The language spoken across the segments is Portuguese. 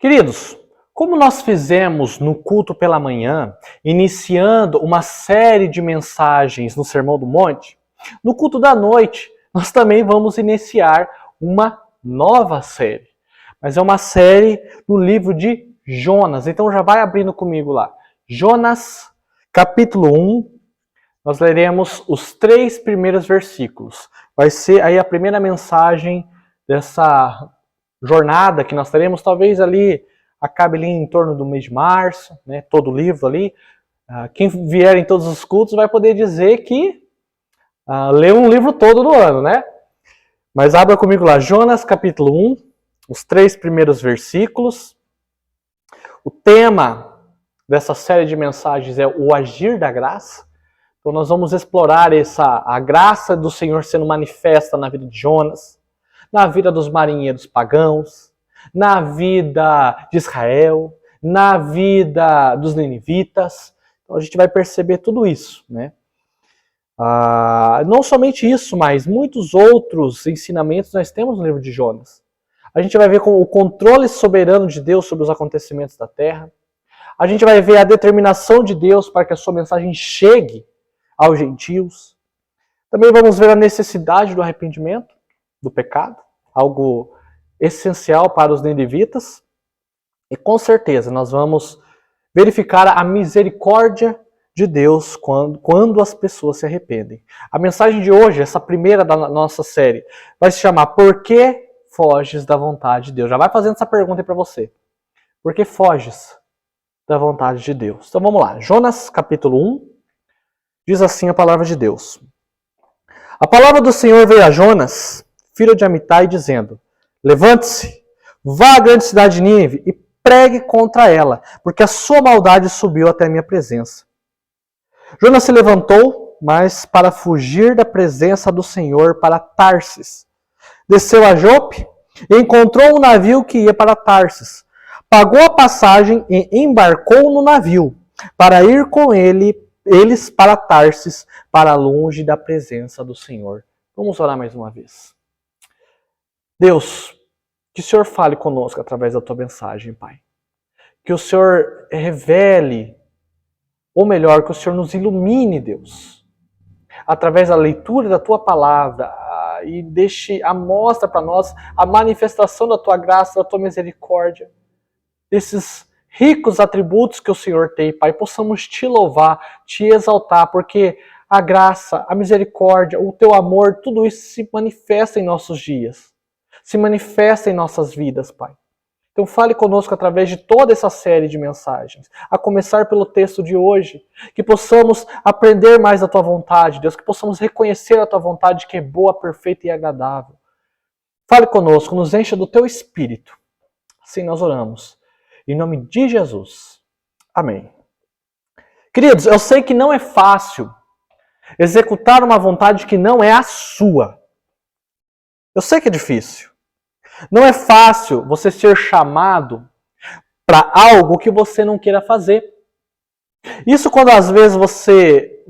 Queridos, como nós fizemos no culto pela manhã, iniciando uma série de mensagens no Sermão do Monte, no culto da noite nós também vamos iniciar uma nova série. Mas é uma série no livro de Jonas. Então já vai abrindo comigo lá. Jonas, capítulo 1, nós leremos os 3 primeiros versículos. Vai ser aí a primeira mensagem dessa jornada que nós teremos, talvez ali, acabe ali em torno do mês de março, né, todo o livro ali. Quem vier em todos os cultos vai poder dizer que leu um livro todo no ano, né? Mas abra comigo lá, Jonas capítulo 1, os 3 primeiros versículos. O tema dessa série de mensagens é o agir da graça. Então nós vamos explorar a graça do Senhor sendo manifesta na vida de Jonas, na vida dos marinheiros pagãos, na vida de Israel, na vida dos ninivitas. Então a gente vai perceber tudo isso, né? Não somente isso, mas muitos outros ensinamentos nós temos no livro de Jonas. A gente vai ver o controle soberano de Deus sobre os acontecimentos da terra. A gente vai ver a determinação de Deus para que a sua mensagem chegue aos gentios. Também vamos ver a necessidade do arrependimento do pecado, algo essencial para os ninivitas. E com certeza nós vamos verificar a misericórdia de Deus quando as pessoas se arrependem. A mensagem de hoje, essa primeira da nossa série, vai se chamar Por que foges da vontade de Deus? Já vai fazendo essa pergunta aí para você. Por que foges da vontade de Deus? Então vamos lá. Jonas capítulo 1, diz assim a palavra de Deus. A palavra do Senhor veio a Jonas, filho de Amitai, dizendo: Levante-se, vá à grande cidade de Nínive e pregue contra ela, porque a sua maldade subiu até a minha presença. Jonas se levantou, mas para fugir da presença do Senhor para Tarsis. Desceu a Jope e encontrou um navio que ia para Tarsis. Pagou a passagem e embarcou no navio para ir com eles para Tarsis, para longe da presença do Senhor. Vamos orar mais uma vez. Deus, que o Senhor fale conosco através da tua mensagem, Pai. Que o Senhor revele, ou melhor, que o Senhor nos ilumine, Deus, através da leitura da tua palavra, e deixe a mostra para nós a manifestação da tua graça, da tua misericórdia, desses ricos atributos que o Senhor tem, Pai. Possamos te louvar, te exaltar, porque a graça, a misericórdia, o teu amor, tudo isso se manifesta em nossos dias, se manifesta em nossas vidas, Pai. Então fale conosco através de toda essa série de mensagens, a começar pelo texto de hoje, que possamos aprender mais da tua vontade, Deus, que possamos reconhecer a tua vontade que é boa, perfeita e agradável. Fale conosco, nos encha do teu Espírito. Assim nós oramos. Em nome de Jesus. Amém. Queridos, eu sei que não é fácil executar uma vontade que não é a sua. Eu sei que é difícil. Não é fácil você ser chamado para algo que você não queira fazer. Isso quando às vezes você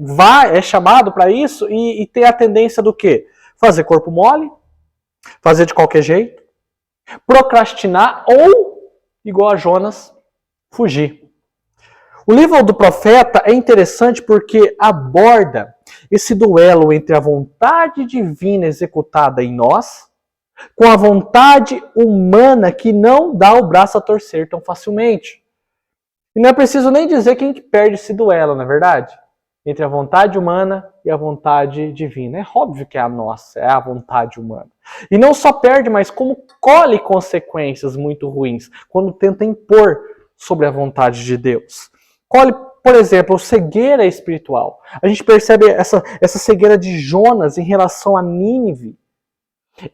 é chamado para isso e tem a tendência do quê? Fazer corpo mole, fazer de qualquer jeito, procrastinar ou, igual a Jonas, fugir. O livro do profeta é interessante porque aborda esse duelo entre a vontade divina executada em nós com a vontade humana que não dá o braço a torcer tão facilmente. E não é preciso nem dizer quem que perde esse duelo, não é verdade? Entre a vontade humana e a vontade divina. É óbvio que é a nossa, é a vontade humana. E não só perde, mas como colhe consequências muito ruins quando tenta impor sobre a vontade de Deus. Colhe, por exemplo, cegueira espiritual. A gente percebe essa cegueira de Jonas em relação a Nínive.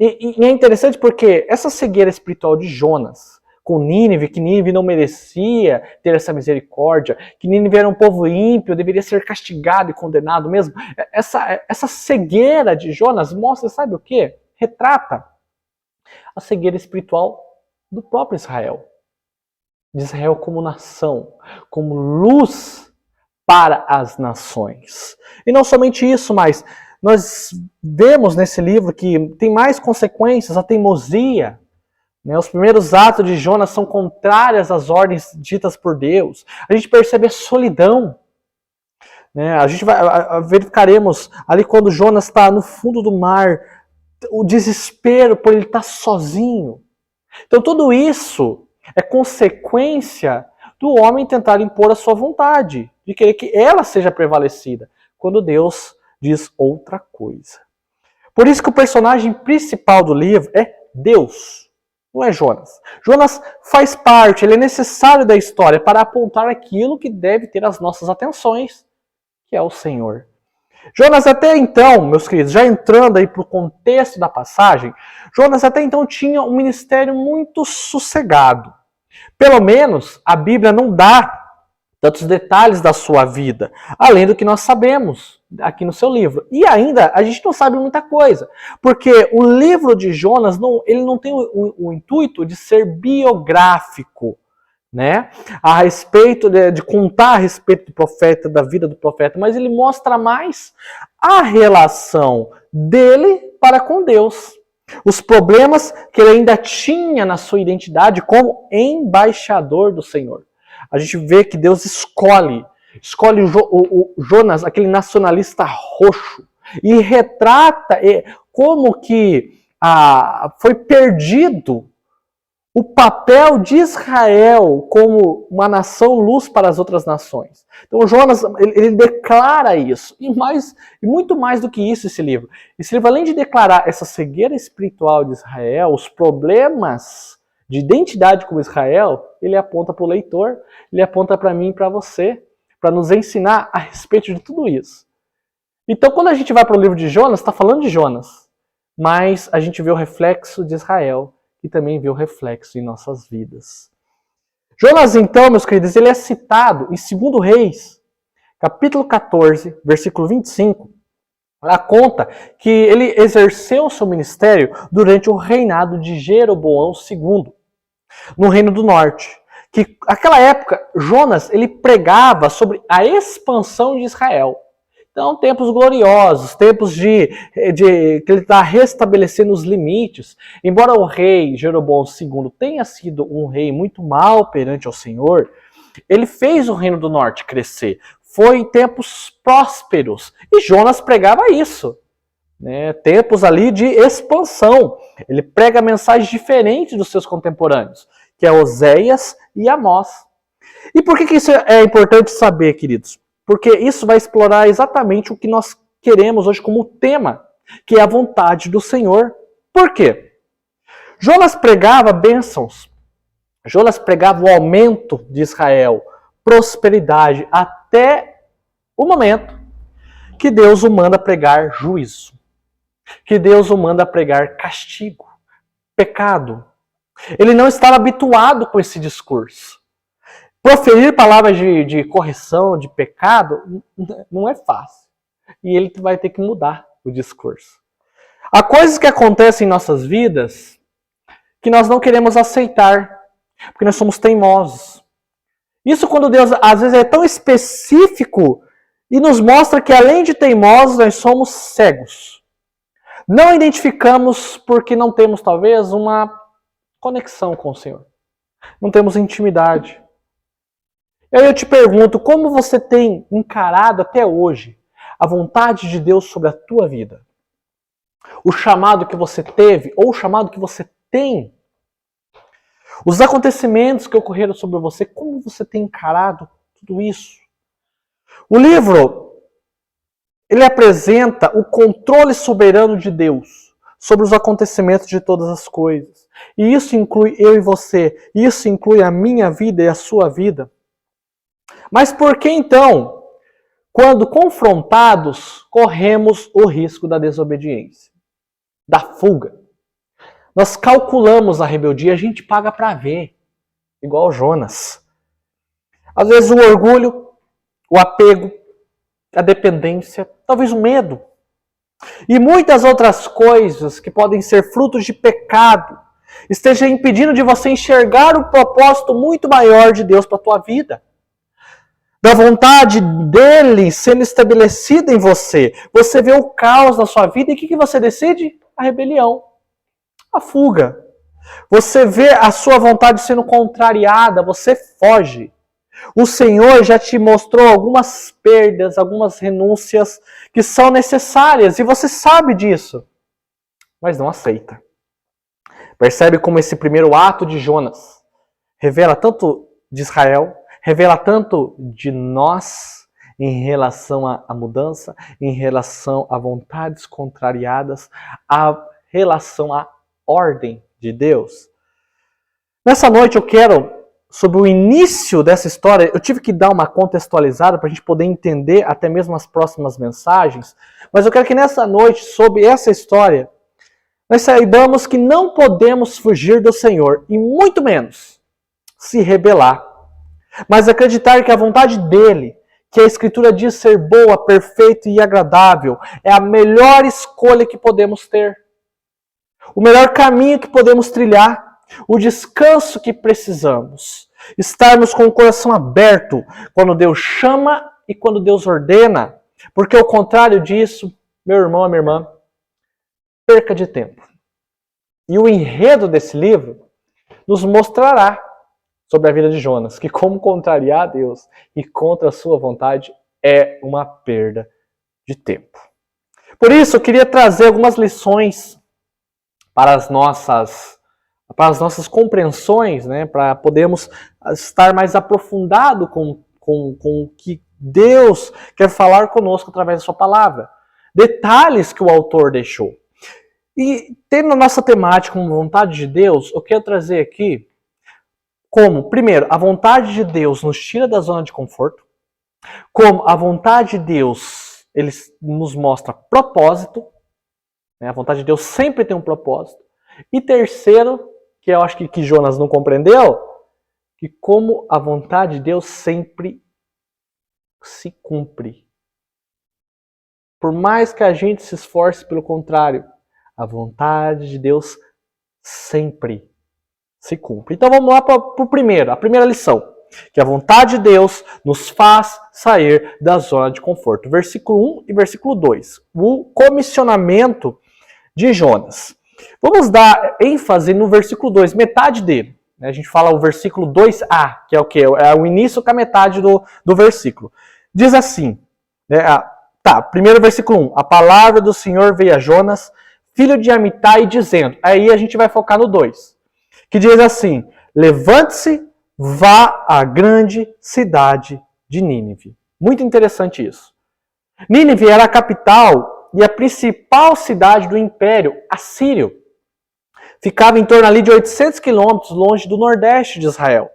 E é interessante porque essa cegueira espiritual de Jonas com Nínive, que Nínive não merecia ter essa misericórdia, que Nínive era um povo ímpio, deveria ser castigado e condenado mesmo. Essa cegueira de Jonas mostra, sabe o quê? Retrata a cegueira espiritual do próprio Israel. De Israel como nação, como luz para as nações. E não somente isso, mas nós vemos nesse livro que tem mais consequências, a teimosia né? Os primeiros atos de Jonas são contrários às ordens ditas por Deus. A gente percebe a solidão, né? A gente verificaremos ali quando Jonas está no fundo do mar, o desespero por ele estar sozinho. Então tudo isso é consequência do homem tentar impor a sua vontade, de querer que ela seja prevalecida, quando Deus diz outra coisa. Por isso que o personagem principal do livro é Deus, não é Jonas. Jonas faz parte, ele é necessário da história para apontar aquilo que deve ter as nossas atenções, que é o Senhor. Jonas até então, meus queridos, já entrando aí para o contexto da passagem, Jonas até então tinha um ministério muito sossegado. Pelo menos a Bíblia não dá tantos detalhes da sua vida, além do que nós sabemos aqui no seu livro. E ainda a gente não sabe muita coisa, porque o livro de Jonas ele não tem o intuito de ser biográfico, né? A respeito de contar a respeito do profeta, da vida do profeta, mas ele mostra mais a relação dele para com Deus. Os problemas que ele ainda tinha na sua identidade como embaixador do Senhor. A gente vê que Deus escolhe o Jonas, aquele nacionalista roxo, e retrata como que foi perdido o papel de Israel como uma nação luz para as outras nações. Então Jonas, ele declara isso. E muito mais do que isso esse livro. Esse livro, além de declarar essa cegueira espiritual de Israel, os problemas de identidade como Israel, ele aponta para o leitor, ele aponta para mim e para você, para nos ensinar a respeito de tudo isso. Então quando a gente vai para o livro de Jonas, está falando de Jonas, mas a gente vê o reflexo de Israel, e também vê o reflexo em nossas vidas. Jonas, então, meus queridos, ele é citado em 2 Reis, capítulo 14, versículo 25. Ela conta que ele exerceu o seu ministério durante o reinado de Jeroboão II, no Reino do Norte. Que, naquela época, Jonas ele pregava sobre a expansão de Israel. Então, tempos gloriosos, tempos que ele está restabelecendo os limites. Embora o rei Jeroboão II tenha sido um rei muito mau perante ao Senhor, ele fez o Reino do Norte crescer. Foi em tempos prósperos. E Jonas pregava isso, né? Tempos ali de expansão. Ele prega mensagens diferentes dos seus contemporâneos, que é Oséias e Amós. E por que isso é importante saber, queridos? Porque isso vai explorar exatamente o que nós queremos hoje como tema, que é a vontade do Senhor. Por quê? Jonas pregava bênçãos. Jonas pregava o aumento de Israel, prosperidade, até o momento que Deus o manda pregar juízo. Que Deus o manda pregar castigo, pecado. Ele não estava habituado com esse discurso. Proferir palavras de correção, de pecado, não é fácil. E ele vai ter que mudar o discurso. Há coisas que acontecem em nossas vidas que nós não queremos aceitar, porque nós somos teimosos. Isso quando Deus, às vezes, é tão específico e nos mostra que, além de teimosos, nós somos cegos. Não identificamos porque não temos, talvez, uma conexão com o Senhor. Não temos intimidade. Eu te pergunto, como você tem encarado até hoje a vontade de Deus sobre a tua vida? O chamado que você teve ou o chamado que você tem? Os acontecimentos que ocorreram sobre você, como você tem encarado tudo isso? O livro, ele apresenta o controle soberano de Deus sobre os acontecimentos de todas as coisas. E isso inclui eu e você, isso inclui a minha vida e a sua vida. Mas por que então, quando confrontados, corremos o risco da desobediência, da fuga? Nós calculamos a rebeldia, a gente paga para ver, igual Jonas. Às vezes o orgulho, o apego, a dependência, talvez o medo. E muitas outras coisas que podem ser frutos de pecado, estejam impedindo de você enxergar o propósito muito maior de Deus para a tua vida. Da vontade dele sendo estabelecida em você. Você vê o caos na sua vida e o que você decide? A rebelião. A fuga. Você vê a sua vontade sendo contrariada, você foge. O Senhor já te mostrou algumas perdas, algumas renúncias que são necessárias, e você sabe disso, mas não aceita. Percebe como esse primeiro ato de Jonas revela tanto de Israel, revela tanto de nós em relação à mudança, em relação a vontades contrariadas, a relação à ordem de Deus. Nessa noite eu quero, sobre o início dessa história, eu tive que dar uma contextualizada para a gente poder entender até mesmo as próximas mensagens, mas eu quero que nessa noite, sobre essa história, nós saibamos que não podemos fugir do Senhor, e muito menos se rebelar, mas acreditar que a vontade dele, que a Escritura diz ser boa, perfeita e agradável, é a melhor escolha que podemos ter, o melhor caminho que podemos trilhar, o descanso que precisamos, estarmos com o coração aberto quando Deus chama e quando Deus ordena, porque ao contrário disso, meu irmão, minha irmã, perca de tempo. E o enredo desse livro nos mostrará sobre a vida de Jonas, que como contrariar a Deus e contra a sua vontade é uma perda de tempo. Por isso, eu queria trazer algumas lições para as nossas compreensões, né, para podermos estar mais aprofundado com o que Deus quer falar conosco através da sua palavra. Detalhes que o autor deixou. E tendo a nossa temática como vontade de Deus, eu quero trazer aqui como, primeiro, a vontade de Deus nos tira da zona de conforto, como a vontade de Deus, ele nos mostra propósito, né? A vontade de Deus sempre tem um propósito. E terceiro, que eu acho que Jonas não compreendeu, que como a vontade de Deus sempre se cumpre. Por mais que a gente se esforce, pelo contrário, a vontade de Deus sempre se cumpre. Então vamos lá para o primeiro, a primeira lição, que a vontade de Deus nos faz sair da zona de conforto. Versículo 1 e versículo 2. O comissionamento de Jonas. Vamos dar ênfase no versículo 2, metade dele. A gente fala o versículo 2a, que é o quê? É o início com a metade do versículo. Diz assim, né, primeiro versículo 1. A palavra do Senhor veio a Jonas, filho de Amitai, dizendo. Aí a gente vai focar no 2. Que diz assim, levante-se, vá à grande cidade de Nínive. Muito interessante isso. Nínive era a capital e a principal cidade do Império Assírio. Ficava em torno ali de 800 quilômetros longe do nordeste de Israel.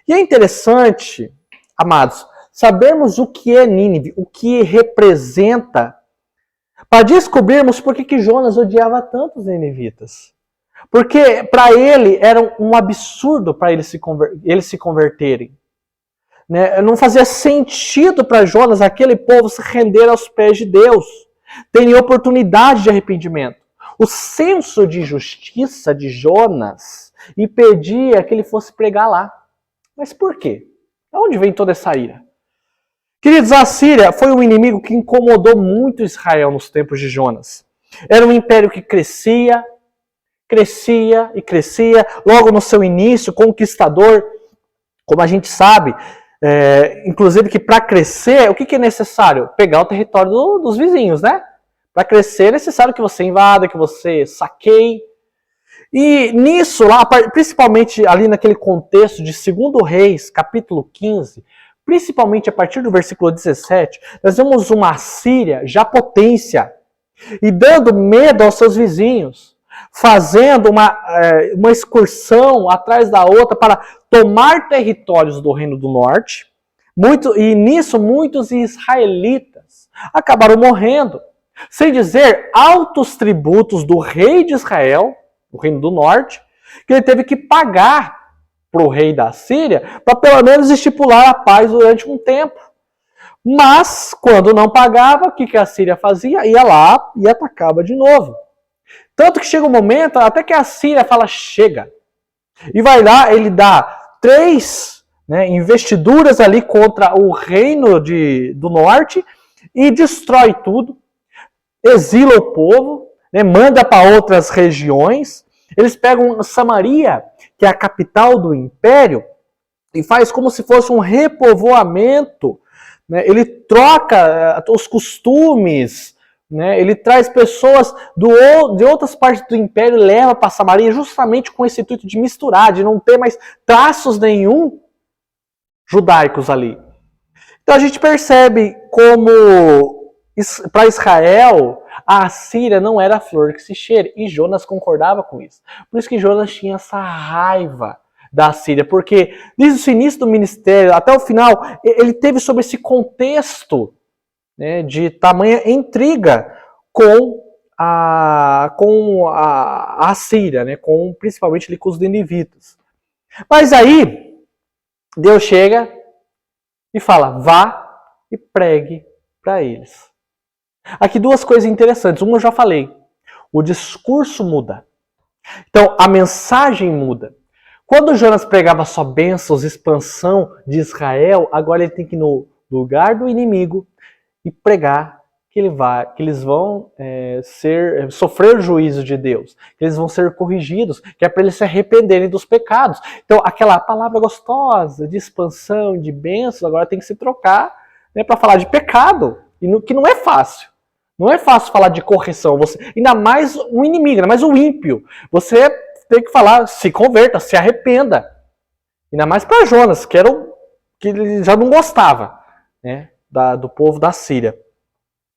E é interessante, amados, sabermos o que é Nínive, o que representa, para descobrirmos por que Jonas odiava tanto os ninivitas. Porque para ele era um absurdo para eles se converterem. Né? Não fazia sentido para Jonas aquele povo se render aos pés de Deus. Tem oportunidade de arrependimento. O senso de justiça de Jonas impedia que ele fosse pregar lá. Mas por quê? De onde vem toda essa ira? Queridos, a Síria foi um inimigo que incomodou muito Israel nos tempos de Jonas. Era um império que crescia e crescia. Logo no seu início, conquistador, como a gente sabe, inclusive que para crescer, o que é necessário? Pegar o território dos vizinhos, né? Para crescer é necessário que você invada, que você saqueie. E nisso, lá, principalmente ali naquele contexto de 2 Reis, capítulo 15, principalmente a partir do versículo 17, nós vemos uma Síria já potência e dando medo aos seus vizinhos, fazendo uma excursão atrás da outra para tomar territórios do Reino do Norte. E nisso muitos israelitas acabaram morrendo. Sem dizer altos tributos do rei de Israel, o Reino do Norte, que ele teve que pagar para o rei da Síria, para pelo menos estipular a paz durante um tempo. Mas, quando não pagava, o que a Síria fazia? Ia lá e atacava de novo. Tanto que chega um momento, até que a Síria fala, chega. E vai lá, ele dá 3 investiduras ali contra o reino do norte e destrói tudo. Exila o povo, manda para outras regiões, Eles pegam Samaria, que é a capital do império, e faz como se fosse um repovoamento, né? Ele troca os costumes, né? Ele traz pessoas de outras partes do império e leva para Samaria justamente com esse intuito de misturar, de não ter mais traços nenhum judaicos ali. Então a gente percebe como para Israel a Assíria não era a flor que se cheira, e Jonas concordava com isso. Por isso que Jonas tinha essa raiva da Assíria, porque desde o início do ministério até o final, ele teve sob esse contexto, né, de tamanha intriga com a Assíria, né, principalmente ali com os ninivitas. Mas aí, Deus chega e fala, vá e pregue para eles. Aqui duas coisas interessantes. Uma eu já falei, o discurso muda. Então, a mensagem muda. Quando Jonas pregava só bênçãos, expansão de Israel, agora ele tem que ir no lugar do inimigo e pregar que eles vão sofrer o juízo de Deus, que eles vão ser corrigidos, que é para eles se arrependerem dos pecados. Então, aquela palavra gostosa de expansão, de bênçãos, agora tem que se trocar, né, para falar de pecado, que não é fácil. Não é fácil falar de correção, ainda mais o inimigo, ainda mais o ímpio. Você tem que falar, se converta, se arrependa. Ainda mais para Jonas, que ele já não gostava, né, do povo da Síria.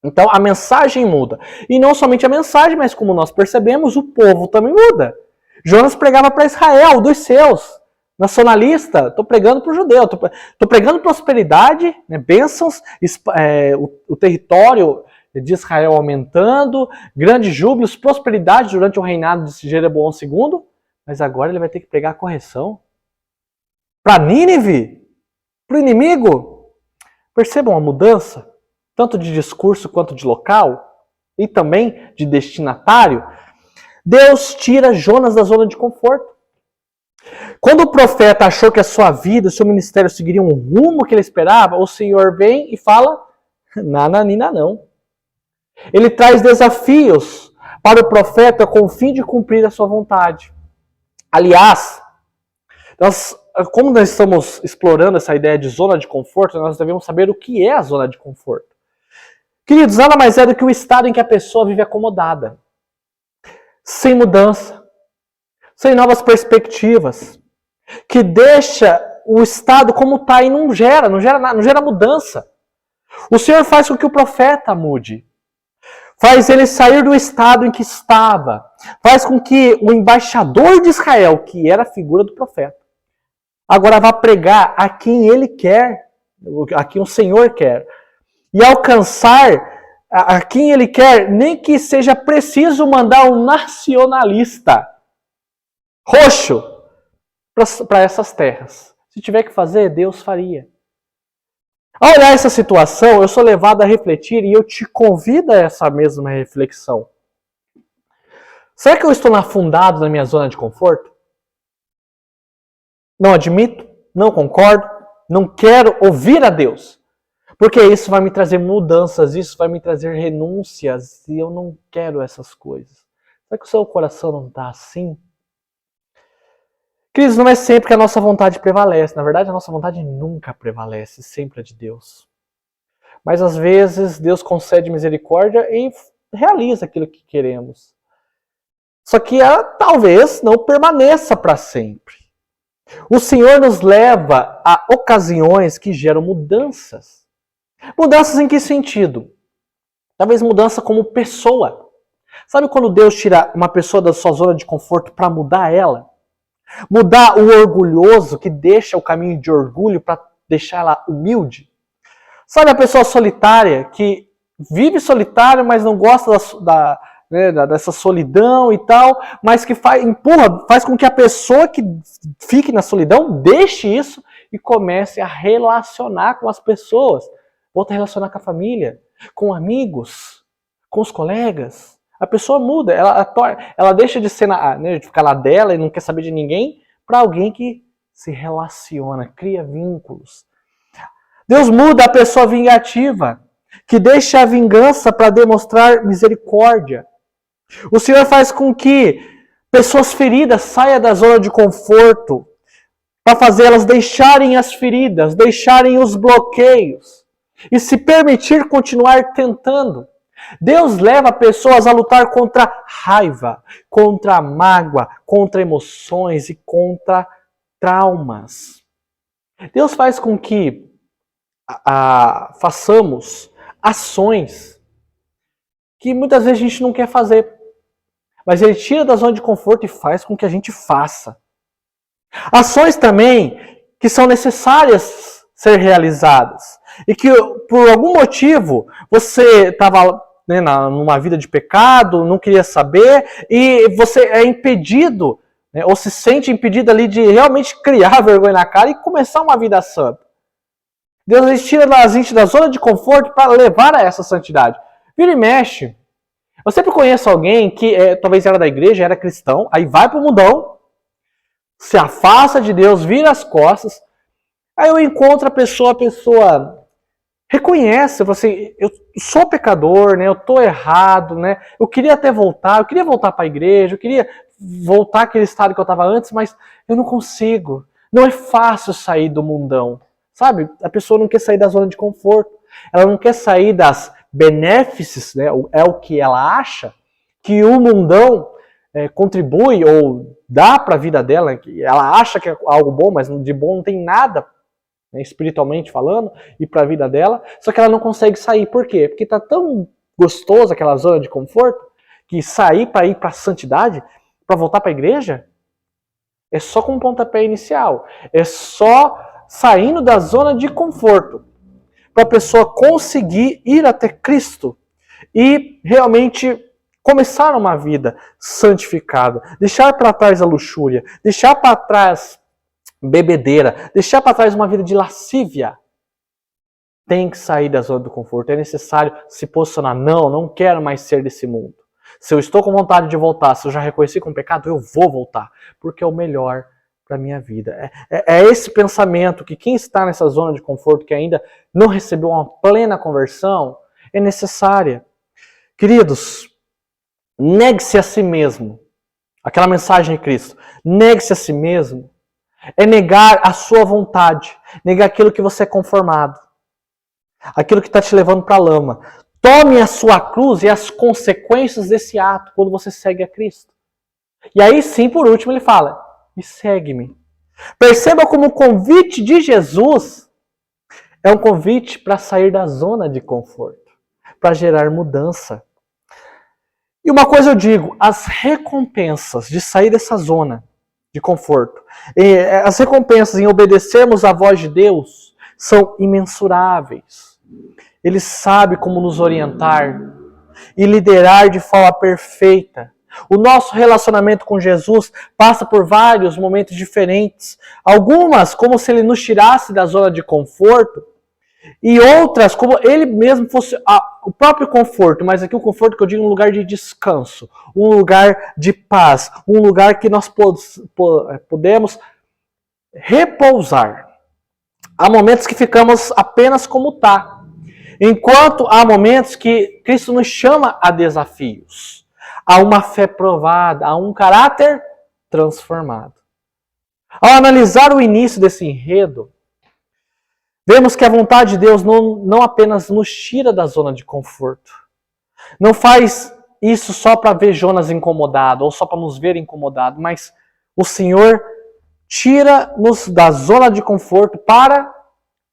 Então a mensagem muda. E não somente a mensagem, mas como nós percebemos, o povo também muda. Jonas pregava para Israel, dos seus. Nacionalista, estou pregando para o judeu, estou pregando prosperidade, né, bênçãos, o território de Israel aumentando, grandes júbilos, prosperidade durante o reinado de Jeroboão II, mas agora ele vai ter que pregar a correção. Para Nínive? Para o inimigo? Percebam a mudança, tanto de discurso quanto de local, e também de destinatário. Deus tira Jonas da zona de conforto. Quando o profeta achou que a sua vida, o seu ministério seguiriam um rumo que ele esperava, o Senhor vem e fala, nananina não. Ele traz desafios para o profeta com o fim de cumprir a sua vontade. Aliás, como nós estamos explorando essa ideia de zona de conforto, nós devemos saber o que é a zona de conforto. Queridos, nada mais é do que o estado em que a pessoa vive acomodada, sem mudança, sem novas perspectivas, que deixa o estado como está e não gera mudança. O Senhor faz com que o profeta mude. Faz ele sair do estado em que estava. Faz com que o embaixador de Israel, que era a figura do profeta, agora vá pregar a quem ele quer, a quem o Senhor quer. E alcançar a quem ele quer, nem que seja preciso mandar um nacionalista roxo para essas terras. Se tiver que fazer, Deus faria. Ao olhar essa situação, eu sou levado a refletir e eu te convido a essa mesma reflexão. Será que eu estou afundado na minha zona de conforto? Não admito, não concordo, não quero ouvir a Deus. Porque isso vai me trazer mudanças, isso vai me trazer renúncias e eu não quero essas coisas. Será que o seu coração não está assim? Queridos, não é sempre que a nossa vontade prevalece. Na verdade, a nossa vontade nunca prevalece, sempre é de Deus. Mas às vezes Deus concede misericórdia e realiza aquilo que queremos. Só que talvez não permaneça para sempre. O Senhor nos leva a ocasiões que geram mudanças. Mudanças em que sentido? Talvez mudança como pessoa. Sabe quando Deus tira uma pessoa da sua zona de conforto para mudar ela? Mudar o orgulhoso que deixa o caminho de orgulho para deixar ela humilde? Sabe a pessoa solitária que vive solitária, mas não gosta dessa solidão e tal, mas que faz com que a pessoa que fique na solidão deixe isso e comece a relacionar com as pessoas. Volta a relacionar com a família, com amigos, com os colegas. A pessoa muda, ela deixa de ser de ficar lá dela e não quer saber de ninguém, para alguém que se relaciona, cria vínculos. Deus muda a pessoa vingativa, que deixa a vingança para demonstrar misericórdia. O Senhor faz com que Pessoas feridas, saia da zona de conforto para fazer elas deixarem as feridas, deixarem os bloqueios e se permitir continuar tentando. Deus leva pessoas a lutar contra raiva, contra mágoa, contra emoções e contra traumas. Deus faz com que façamos ações que muitas vezes a gente não quer fazer. Mas Ele tira da zona de conforto e faz com que a gente faça. Ações também que são necessárias ser realizadas. E que por algum motivo você estava numa vida de pecado, não queria saber, e você é impedido, ou se sente impedido ali de realmente criar vergonha na cara e começar uma vida santa. Deus tira a gente da zona de conforto para levar a essa santidade. Vira e mexe. Eu sempre conheço alguém que talvez era da igreja, era cristão, aí vai para o mundão, se afasta de Deus, vira as costas, aí eu encontro a pessoa reconhece, assim, eu sou pecador, né? Eu estou errado, né? Eu queria até voltar, eu queria voltar para a igreja, eu queria voltar àquele estado que eu estava antes, mas eu não consigo. Não é fácil sair do mundão, sabe? A pessoa não quer sair da zona de conforto, ela não quer sair das benefícios, né? É o que ela acha que o mundão contribui ou dá para a vida dela, que ela acha que é algo bom, mas de bom não tem nada, né, espiritualmente falando, e para a vida dela, só que ela não consegue sair. Por quê? Porque está tão gostosa aquela zona de conforto, que sair para ir para a santidade, para voltar para a igreja, é só com um pontapé inicial, é só saindo da zona de conforto, para a pessoa conseguir ir até Cristo e realmente começar uma vida santificada, deixar para trás a luxúria, deixar para trás bebedeira, deixar para trás uma vida de lascívia. Tem que sair da zona do conforto, é necessário se posicionar. Não quero mais ser desse mundo. Se eu estou com vontade de voltar, se eu já reconheci como pecado, eu vou voltar, porque é o melhor para a minha vida. É esse pensamento que quem está nessa zona de conforto, que ainda não recebeu uma plena conversão, é necessária. Queridos, negue-se a si mesmo. Aquela mensagem de Cristo. Negue-se a si mesmo. É negar a sua vontade. Negar aquilo que você é conformado. Aquilo que está te levando para a lama. Tome a sua cruz e as consequências desse ato quando você segue a Cristo. E aí sim, por último, ele fala: e segue-me. Perceba como o convite de Jesus é um convite para sair da zona de conforto, para gerar mudança. E uma coisa eu digo, as recompensas de sair dessa zona de conforto, as recompensas em obedecermos à voz de Deus são imensuráveis. Ele sabe como nos orientar e liderar de forma perfeita. O nosso relacionamento com Jesus passa por vários momentos diferentes. Algumas como se ele nos tirasse da zona de conforto, e outras como ele mesmo fosse o próprio conforto, mas aqui o conforto que eu digo é um lugar de descanso, um lugar de paz, um lugar que nós podemos repousar. Há momentos que ficamos apenas como está, enquanto há momentos que Cristo nos chama a desafios, a uma fé provada, a um caráter transformado. Ao analisar o início desse enredo, vemos que a vontade de Deus não apenas nos tira da zona de conforto. Não faz isso só para ver Jonas incomodado, ou só para nos ver incomodado, mas o Senhor tira-nos da zona de conforto para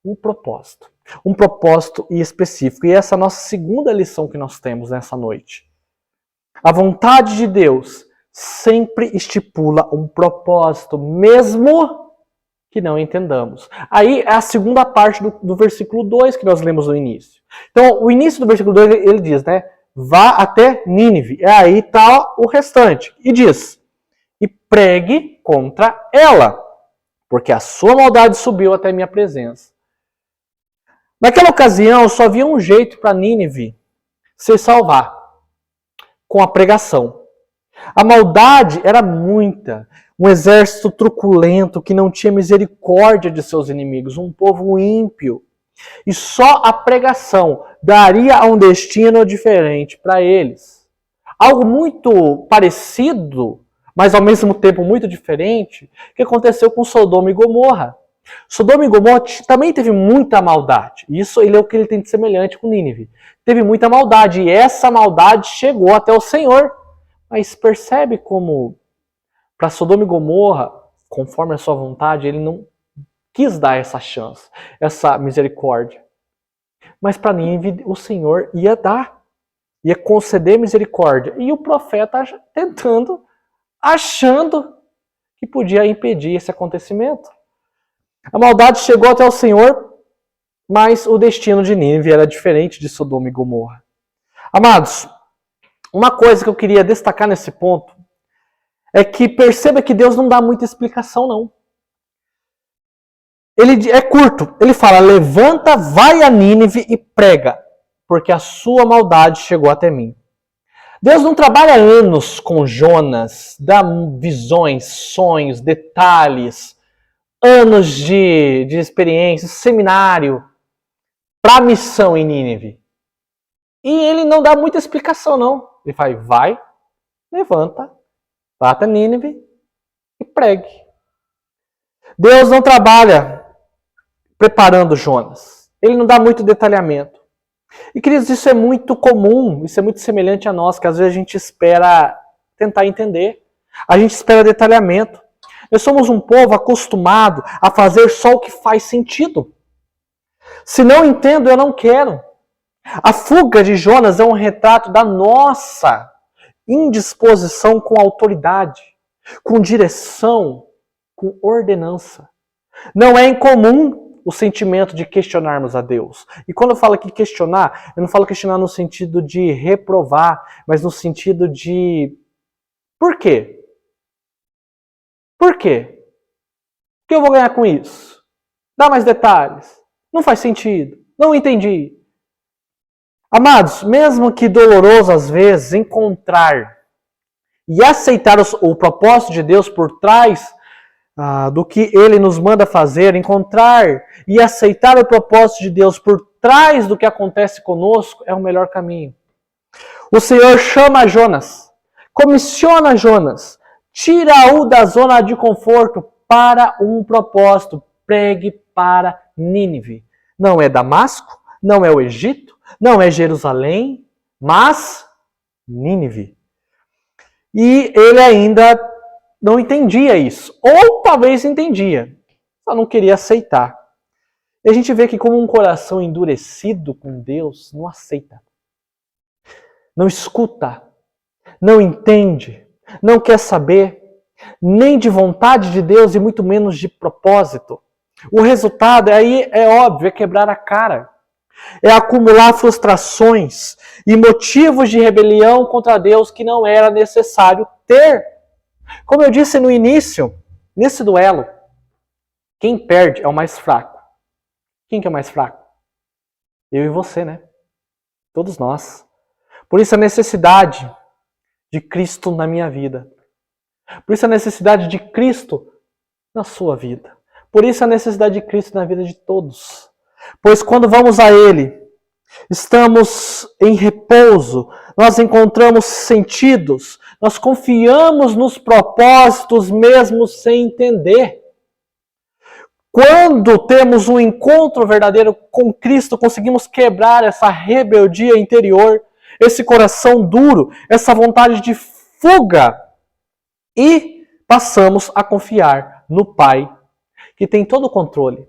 um propósito específico. E essa é a nossa segunda lição que nós temos nessa noite. A vontade de Deus sempre estipula um propósito, mesmo que não entendamos. Aí é a segunda parte do versículo 2 que nós lemos no início. Então, o início do versículo 2, ele diz, né? Vá até Nínive. E aí está o restante. E diz, e pregue contra ela, porque a sua maldade subiu até minha presença. Naquela ocasião, só havia um jeito para Nínive se salvar, com a pregação. A maldade era muita. Um exército truculento que não tinha misericórdia de seus inimigos, um povo ímpio. E só a pregação daria um destino diferente para eles. Algo muito parecido mas ao mesmo tempo muito diferente, que aconteceu com Sodoma e Gomorra. Sodoma e Gomorra também teve muita maldade. Isso ele é o que ele tem de semelhante com Nínive. Teve muita maldade e essa maldade chegou até o Senhor. Mas percebe como para Sodoma e Gomorra, conforme a sua vontade, ele não quis dar essa chance, essa misericórdia. Mas para Nínive o Senhor ia dar, ia conceder misericórdia. E o profeta tentando, achando que podia impedir esse acontecimento. A maldade chegou até o Senhor, mas o destino de Nínive era diferente de Sodoma e Gomorra. Amados, uma coisa que eu queria destacar nesse ponto é que perceba que Deus não dá muita explicação, não. Ele é curto, ele fala, levanta, vai a Nínive e prega, porque a sua maldade chegou até mim. Deus não trabalha anos com Jonas, dá visões, sonhos, detalhes, anos de experiência, seminário, para a missão em Nínive. E ele não dá muita explicação, não. Ele fala, vai, levanta, vá até Nínive e pregue. Deus não trabalha preparando Jonas. Ele não dá muito detalhamento. E, queridos, isso é muito comum, isso é muito semelhante a nós, que às vezes a gente espera tentar entender. A gente espera detalhamento. Nós somos um povo acostumado a fazer só o que faz sentido. Se não entendo, eu não quero. A fuga de Jonas é um retrato da nossa indisposição com autoridade, com direção, com ordenança. Não é incomum o sentimento de questionarmos a Deus. E quando eu falo aqui questionar, eu não falo questionar no sentido de reprovar, mas no sentido de por quê? Por quê? O que eu vou ganhar com isso? Dá mais detalhes. Não faz sentido. Não entendi. Amados, mesmo que doloroso às vezes, encontrar e aceitar o propósito de Deus por trás do que Ele nos manda fazer, encontrar e aceitar o propósito de Deus por trás do que acontece conosco é o melhor caminho. O Senhor chama Jonas, comissiona Jonas, tira-o da zona de conforto para um propósito. Pregue para Nínive. Não é Damasco, não é o Egito, não é Jerusalém, mas Nínive. E ele ainda não entendia isso. Ou talvez entendia, só não queria aceitar. E a gente vê que como um coração endurecido com Deus não aceita. Não escuta, não entende, não quer saber, nem de vontade de Deus e muito menos de propósito. O resultado aí é óbvio, é quebrar a cara. É acumular frustrações e motivos de rebelião contra Deus que não era necessário ter. Como eu disse no início, nesse duelo, quem perde é o mais fraco. Quem que é o mais fraco? Eu e você, né? Todos nós. Por isso a necessidade de Cristo na minha vida. Por isso a necessidade de Cristo na sua vida. Por isso a necessidade de Cristo na vida de todos. Pois quando vamos a Ele, estamos em repouso, nós encontramos sentidos, nós confiamos nos propósitos mesmo sem entender. Quando temos um encontro verdadeiro com Cristo, conseguimos quebrar essa rebeldia interior, esse coração duro, essa vontade de fuga e passamos a confiar no Pai, que tem todo o controle,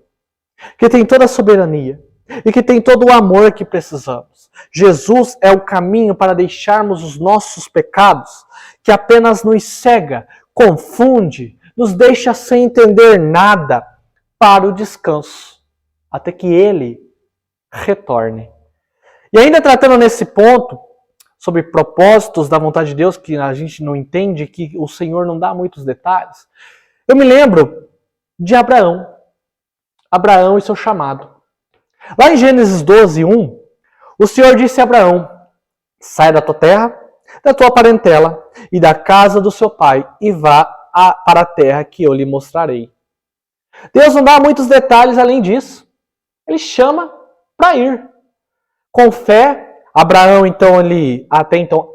que tem toda a soberania e que tem todo o amor que precisamos. Jesus é o caminho para deixarmos os nossos pecados, que apenas nos cega, confunde, nos deixa sem entender nada, para o descanso, até que Ele retorne. E ainda tratando nesse ponto, sobre propósitos da vontade de Deus, que a gente não entende, que o Senhor não dá muitos detalhes, eu me lembro de Abraão. Abraão e seu chamado. Lá em Gênesis 12:1, o Senhor disse a Abraão, saia da tua terra, da tua parentela e da casa do seu pai e vá para a terra que eu lhe mostrarei. Deus não dá muitos detalhes além disso. Ele chama para ir. Com fé, Abraão,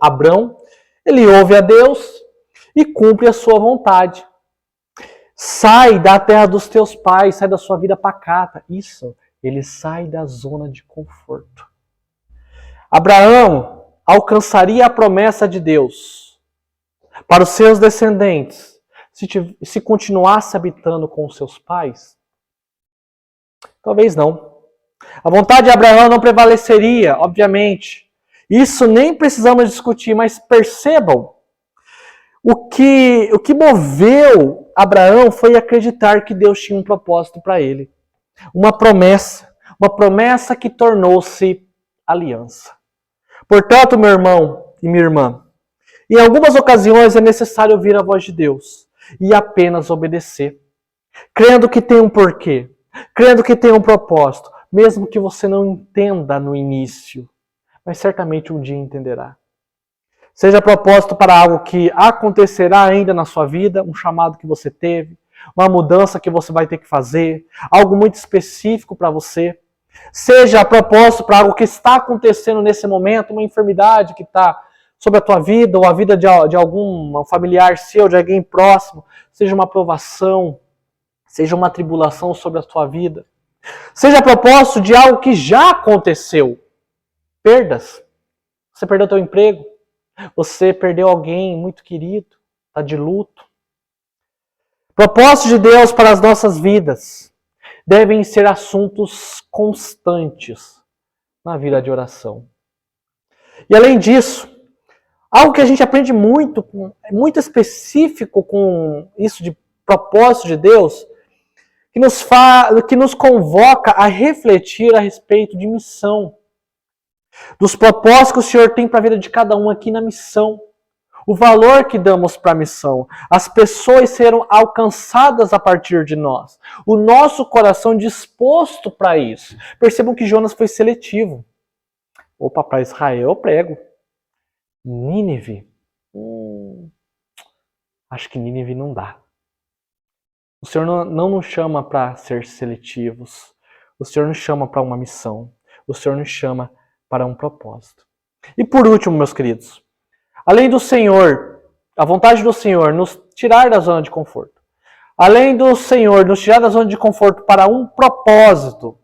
Abrão, ele ouve a Deus e cumpre a sua vontade. Sai da terra dos teus pais, sai da sua vida pacata. Isso, ele sai da zona de conforto. Abraão alcançaria a promessa de Deus para os seus descendentes se continuasse habitando com os seus pais? Talvez não. A vontade de Abraão não prevaleceria, obviamente. Isso nem precisamos discutir, mas percebam, o que moveu Abraão foi acreditar que Deus tinha um propósito para ele. Uma promessa que tornou-se aliança. Portanto, meu irmão e minha irmã, em algumas ocasiões é necessário ouvir a voz de Deus e apenas obedecer, crendo que tem um porquê, crendo que tem um propósito, mesmo que você não entenda no início, mas certamente um dia entenderá. Seja propósito para algo que acontecerá ainda na sua vida, um chamado que você teve, uma mudança que você vai ter que fazer, algo muito específico para você. Seja propósito para algo que está acontecendo nesse momento, uma enfermidade que está sobre a tua vida, ou a vida de algum familiar seu, de alguém próximo. Seja uma provação, seja uma tribulação sobre a tua vida. Seja propósito de algo que já aconteceu. Perdas. Você perdeu o teu emprego. Você perdeu alguém muito querido. Está de luto. Propósitos de Deus para as nossas vidas devem ser assuntos constantes na vida de oração. E além disso, algo que a gente aprende muito específico com isso de propósito de Deus, que nos convoca a refletir a respeito de missão. Dos propósitos que o Senhor tem para a vida de cada um aqui na missão. O valor que damos para a missão. As pessoas serão alcançadas a partir de nós. O nosso coração disposto para isso. Percebam que Jonas foi seletivo. Opa, para Israel eu prego. Nínive. Acho que Nínive não dá. O Senhor não nos chama para ser seletivos. O Senhor nos chama para uma missão. O Senhor nos chama para um propósito. E por último, meus queridos, além do Senhor, a vontade do Senhor nos tirar da zona de conforto. Além do Senhor nos tirar da zona de conforto para um propósito,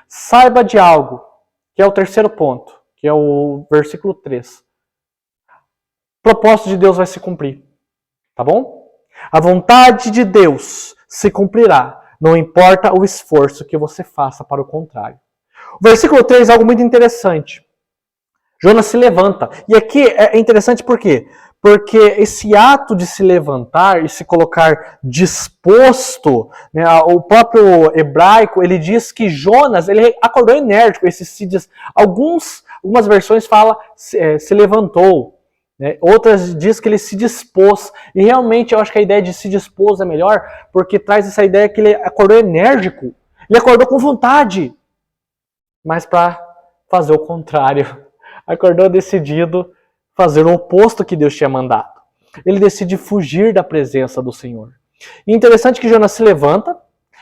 saiba de algo, que é o terceiro ponto, que é o versículo 3. O propósito de Deus vai se cumprir. Tá bom? A vontade de Deus se cumprirá, não importa o esforço que você faça para o contrário. O versículo 3 é algo muito interessante. Jonas se levanta. E aqui é interessante por quê? Porque esse ato de se levantar e se colocar disposto, né, o próprio hebraico, ele diz que Jonas, ele acordou enérgico. Algumas versões falam se levantou. Né? Outras diz que ele se dispôs. E realmente eu acho que a ideia de se dispôs é melhor, porque traz essa ideia que ele acordou enérgico. Ele acordou com vontade. Mas para fazer o contrário. Acordou decidido fazer o oposto que Deus tinha mandado. Ele decide fugir da presença do Senhor. E interessante que Jonas se levanta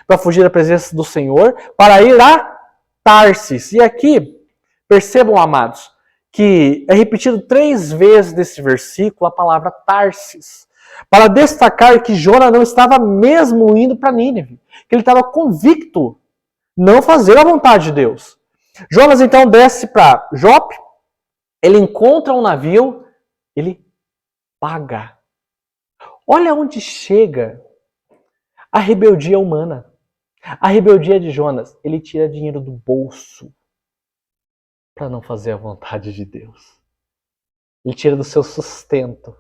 para fugir da presença do Senhor, para ir a Tarsis. E aqui, percebam, amados, que é repetido 3 vezes nesse versículo a palavra Tarsis, para destacar que Jonas não estava mesmo indo para Nínive, que ele estava convicto não fazer a vontade de Deus. Jonas então desce para Jope, ele encontra um navio, ele paga. Olha onde chega a rebeldia humana. A rebeldia de Jonas, ele tira dinheiro do bolso para não fazer a vontade de Deus. Ele tira do seu sustento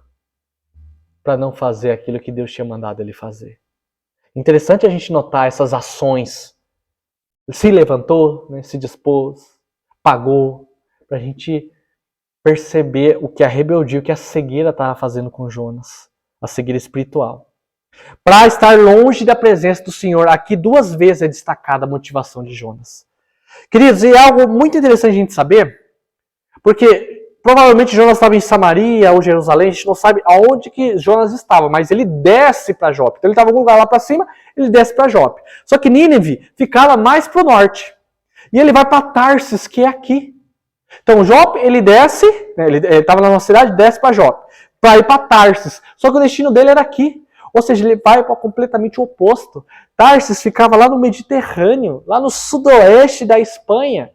para não fazer aquilo que Deus tinha mandado ele fazer. Interessante a gente notar essas ações. Se levantou, né, se dispôs, pagou, para a gente perceber o que a rebeldia, o que a cegueira estava fazendo com Jonas, a cegueira espiritual. Para estar longe da presença do Senhor, aqui 2 vezes é destacada a motivação de Jonas. Queridos, e é algo muito interessante a gente saber, porque provavelmente Jonas estava em Samaria ou Jerusalém, a gente não sabe aonde que Jonas estava, mas ele desce para Jope. Então ele estava em algum lugar lá para cima, ele desce para Jope. Só que Nínive ficava mais para o norte. E ele vai para Tarsis, que é aqui. Então Jope, ele desce, né, ele estava na nossa cidade, desce para Jope. para ir para Tarsis. Só que o destino dele era aqui. Ou seja, ele vai para completamente o oposto. Tarsis ficava lá no Mediterrâneo, lá no sudoeste da Espanha,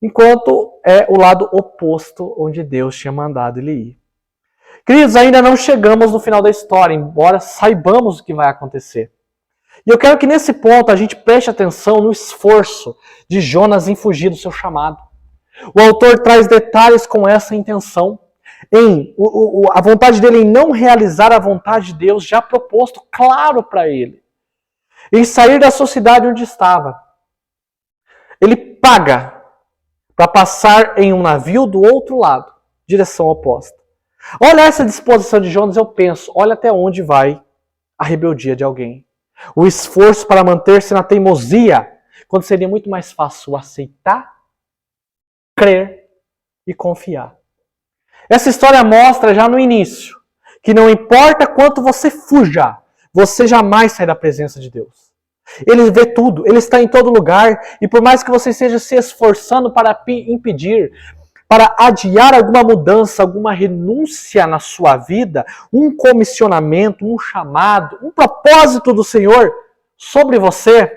enquanto é o lado oposto onde Deus tinha mandado ele ir. Queridos, ainda não chegamos no final da história, embora saibamos o que vai acontecer. E eu quero que nesse ponto a gente preste atenção no esforço de Jonas em fugir do seu chamado. O autor traz detalhes com essa intenção, a vontade dele em não realizar a vontade de Deus já proposto claro para ele. Em sair da sociedade onde estava. Ele paga para passar em um navio do outro lado, direção oposta. Olha essa disposição de Jonas, eu penso, olha até onde vai a rebeldia de alguém. O esforço para manter-se na teimosia, quando seria muito mais fácil aceitar, crer e confiar. Essa história mostra já no início que não importa quanto você fuja, você jamais sai da presença de Deus. Ele vê tudo, ele está em todo lugar, e por mais que você esteja se esforçando para impedir, para adiar alguma mudança, alguma renúncia na sua vida, um comissionamento, um chamado, um propósito do Senhor sobre você,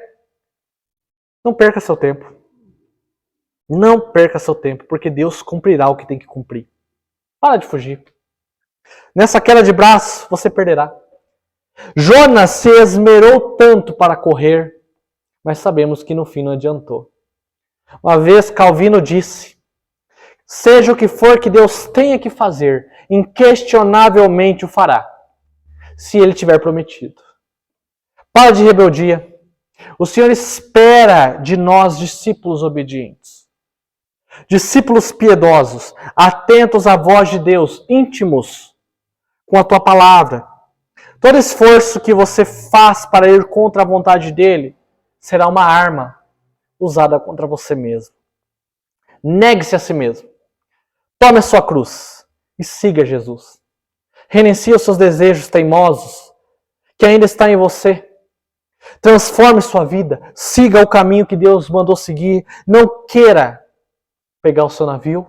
não perca seu tempo. Não perca seu tempo, porque Deus cumprirá o que tem que cumprir. Para de fugir. Nessa queda de braço, você perderá. Jonas se esmerou tanto para correr, mas sabemos que no fim não adiantou. Uma vez Calvino disse: seja o que for que Deus tenha que fazer, inquestionavelmente o fará, se Ele tiver prometido. Para de rebeldia. O Senhor espera de nós discípulos obedientes. Discípulos piedosos, atentos à voz de Deus, íntimos com a tua palavra. Todo esforço que você faz para ir contra a vontade dele será uma arma usada contra você mesmo. Negue-se a si mesmo. Tome a sua cruz e siga Jesus. Renuncie os seus desejos teimosos que ainda está em você. Transforme sua vida. Siga o caminho que Deus mandou seguir. Não queira pegar o seu navio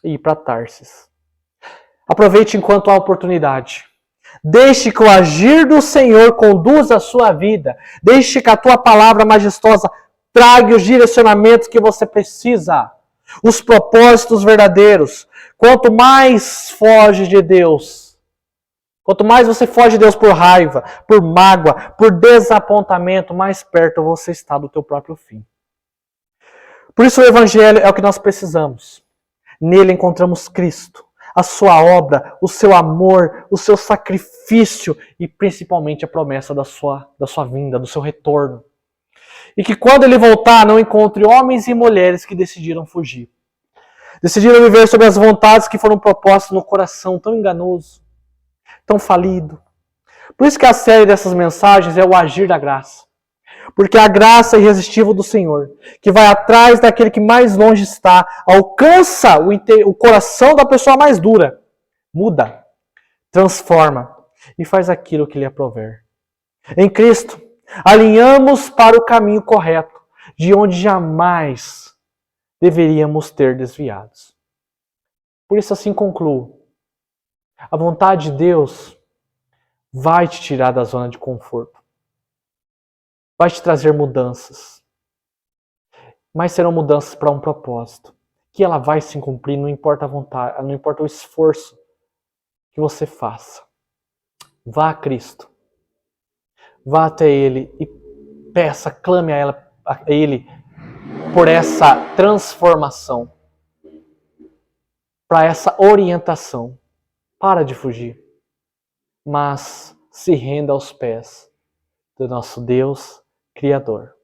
e ir para Tarsis. Aproveite enquanto há oportunidade. Deixe que o agir do Senhor conduza a sua vida. Deixe que a tua palavra majestosa traga os direcionamentos que você precisa. Os propósitos verdadeiros. Quanto mais foge de Deus, quanto mais você foge de Deus por raiva, por mágoa, por desapontamento, mais perto você está do teu próprio fim. Por isso o Evangelho é o que nós precisamos. Nele encontramos Cristo, a sua obra, o seu amor, o seu sacrifício e principalmente a promessa da sua vinda, do seu retorno. E que quando ele voltar, não encontre homens e mulheres que decidiram fugir. Decidiram viver sobre as vontades que foram propostas no coração tão enganoso, tão falido. Por isso que a série dessas mensagens é o agir da graça. Porque a graça irresistível do Senhor, que vai atrás daquele que mais longe está, alcança o coração da pessoa mais dura, muda, transforma e faz aquilo que lhe aprover. Em Cristo, alinhamos para o caminho correto, de onde jamais deveríamos ter desviados. Por isso assim concluo. A vontade de Deus vai te tirar da zona de conforto. Vai te trazer mudanças. Mas serão mudanças para um propósito. Que ela vai se cumprir, não importa a vontade, não importa o esforço que você faça. Vá a Cristo. Vá até Ele e peça, clame a Ele por essa transformação. Para essa orientação. Para de fugir. Mas se renda aos pés do nosso Deus Criador.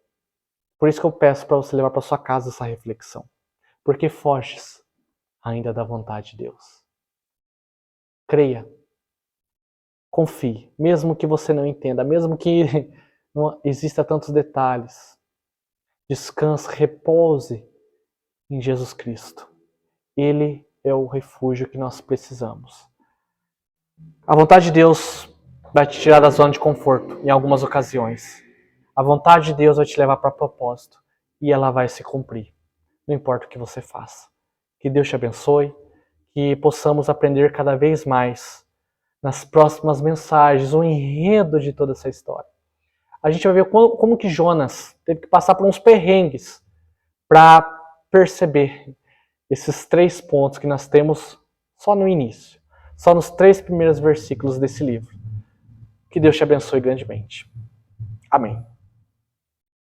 Por isso que eu peço para você levar para sua casa essa reflexão. Porque foges ainda da vontade de Deus. Creia. Confie. Mesmo que você não entenda. Mesmo que não exista tantos detalhes. Descanse, repouse em Jesus Cristo. Ele é o refúgio que nós precisamos. A vontade de Deus vai te tirar da zona de conforto em algumas ocasiões. A vontade de Deus vai te levar para propósito e ela vai se cumprir. Não importa o que você faça. Que Deus te abençoe, que possamos aprender cada vez mais nas próximas mensagens, o enredo de toda essa história. A gente vai ver como que Jonas teve que passar por uns perrengues para perceber esses 3 pontos que nós temos só no início, só nos 3 primeiros versículos desse livro. Que Deus te abençoe grandemente. Amém.